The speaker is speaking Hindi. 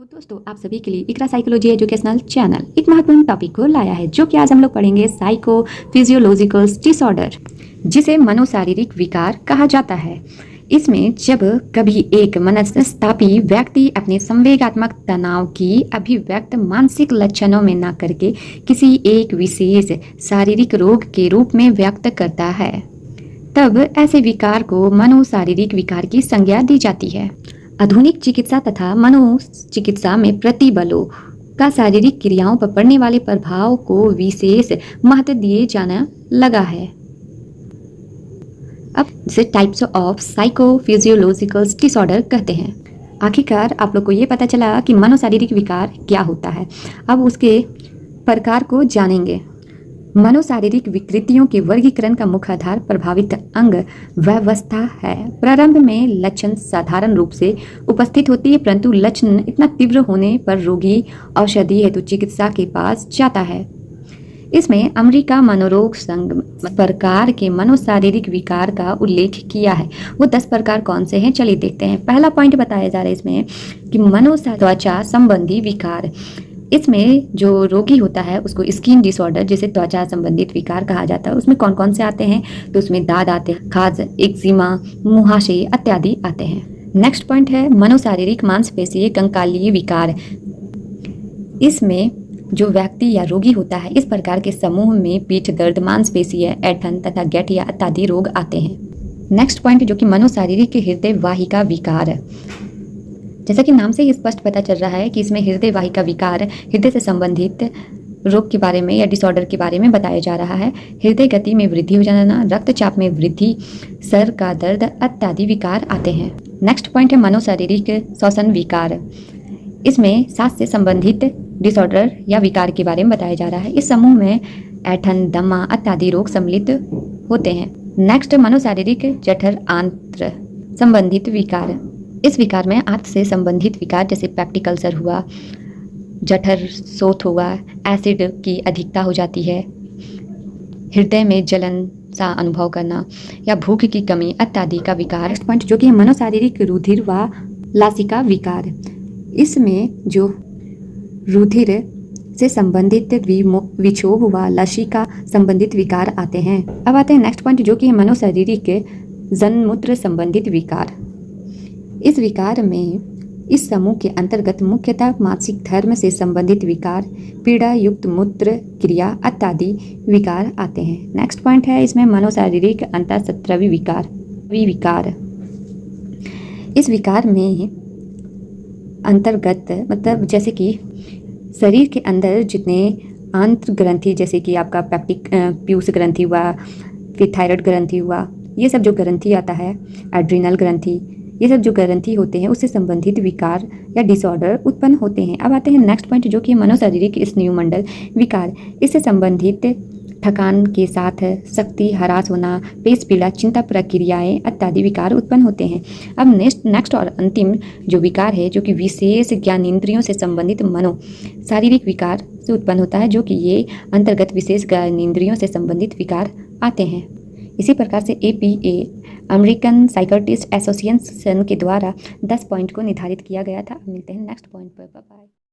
दोस्तों, आप सभी के लिए इकरा साइकोलॉजी एजुकेशनल चैनल एक महत्वपूर्ण टॉपिक को लाया है, जो कि आज हम लोग पढ़ेंगे साइको फिजियोलॉजिकल डिसऑर्डर, जिसे मनोशारीरिक विकार कहा जाता है। इसमें जब कभी एक मनस्तापी व्यक्ति अपने संवेगात्मक तनाव की अभिव्यक्त मानसिक लक्षणों में न करके किसी एक विशेष शारीरिक रोग के रूप में व्यक्त करता है, तब ऐसे विकार को मनोशारीरिक विकार की संज्ञा दी जाती है। आधुनिक चिकित्सा तथा मनोचिकित्सा में प्रतिबलों का शारीरिक क्रियाओं पर पड़ने वाले प्रभाव को विशेष महत्व दिए जाना लगा है। अब इसे टाइप्स ऑफ साइकोफिजियोलॉजिकल डिसऑर्डर कहते हैं। आखिरकार आप लोग को ये पता चला कि मनोशारीरिक विकार क्या होता है। अब उसके प्रकार को जानेंगे। मनोशारीरिक विकृतियों के वर्गीकरण का मुख्य आधार प्रभावित अंग व्यवस्था है। प्रारंभ में लक्षण साधारण रूप से उपस्थित होती है, परंतु लक्षण इतना तीव्र होने पर रोगी औषधि हेतु चिकित्सा के पास जाता है। इसमें अमेरिका मनोरोग संघ प्रकार के मनोशारीरिक विकार का उल्लेख किया है। वो 10 प्रकार कौन से हैं, चलिए देखते हैं। पहला पॉइंट बताया जा रहा है इसमें कि त्वचा संबंधी विकार। इसमें जो रोगी होता है उसको स्किन डिसऑर्डर, जिसे त्वचा संबंधित विकार कहा जाता है, उसमें कौन कौन से आते हैं, तो उसमें दाद आते हैं, खाज, एक्जिमा, मुहासे इत्यादि आते हैं। नेक्स्ट पॉइंट है मनोशारीरिक मांसपेशीय कंकालीय विकार। इसमें जो व्यक्ति या रोगी होता है, इस प्रकार के समूह में पीठ दर्द, मांसपेशीय ऐंठन तथा गठिया इत्यादि रोग आते हैं। नेक्स्ट पॉइंट जो कि मनोशारीरिक हृदय वाहिका विकार। जैसा कि नाम से ही स्पष्ट पता चल रहा है कि इसमें हृदय वाहिका विकार हृदय से संबंधित रोग के बारे में या डिसऑर्डर के बारे में बताया जा रहा है। हृदय गति में वृद्धि हो जाना, रक्तचाप में वृद्धि, सर का दर्द इत्यादि विकार आते हैं। नेक्स्ट पॉइंट है मनोशारीरिक श्वसन विकार। इसमें सांस से संबंधित डिसऑर्डर या विकार के बारे में बताया जा रहा है। इस समूह में ऐंठन, दमा इत्यादि रोग सम्मिलित होते हैं। नेक्स्ट मनोशारीरिक जठर आंत्र संबंधित विकार। इस विकार में आंत से संबंधित विकार जैसे पेप्टिक अल्सर हुआ, जठर शोथ हुआ, एसिड की अधिकता हो जाती है, हृदय में जलन सा अनुभव करना या भूख की कमी इत्यादि का विकार। नेक्स्ट पॉइंट जो कि है मनोशारीरिक रुधिर व लासिका विकार। इसमें जो रुधिर से संबंधित विक्षोभ व लसिका संबंधित विकार आते हैं। अब आते हैं नेक्स्ट पॉइंट जो कि है मनोशारीरिक जनमूत्र संबंधित विकार। इस विकार में इस समूह के अंतर्गत मुख्यतः मासिक धर्म से संबंधित विकार, पीड़ा युक्त मूत्र क्रिया इत्यादि विकार आते हैं। नेक्स्ट पॉइंट है इसमें मनोशारीरिक अंतःस्त्रवी विकार। इस विकार में अंतर्गत मतलब जैसे कि शरीर के अंदर जितने आंत्र ग्रंथि, जैसे कि आपका पीयूष ग्रंथि हुआ, फिर थायराइड ग्रंथि हुआ, ये सब जो ग्रंथि आता है, एड्रिनल ग्रंथि, ये सब जो ग्रंथि होते हैं उससे संबंधित विकार या डिसऑर्डर उत्पन्न होते हैं। अब आते हैं नेक्स्ट पॉइंट जो कि मनोशारीरिक स्नायुमंडल विकार। इससे संबंधित थकान के साथ शक्ति ह्रास होना, पेट पीड़ा, चिंता प्रक्रियाएं इत्यादि विकार उत्पन्न होते हैं। अब नेक्स्ट और अंतिम जो विकार है जो कि विशेष ज्ञानेंद्रियों से संबंधित मनो शारीरिक विकार से उत्पन्न होता है, जो कि ये अंतर्गत विशेष ज्ञानेंद्रियों से संबंधित विकार आते हैं। इसी प्रकार से APA अमेरिकन साइकियाट्रिस्ट एसोसिएशन के द्वारा 10 पॉइंट को निर्धारित किया गया था। मिलते हैं नेक्स्ट पॉइंट पर। Bye bye.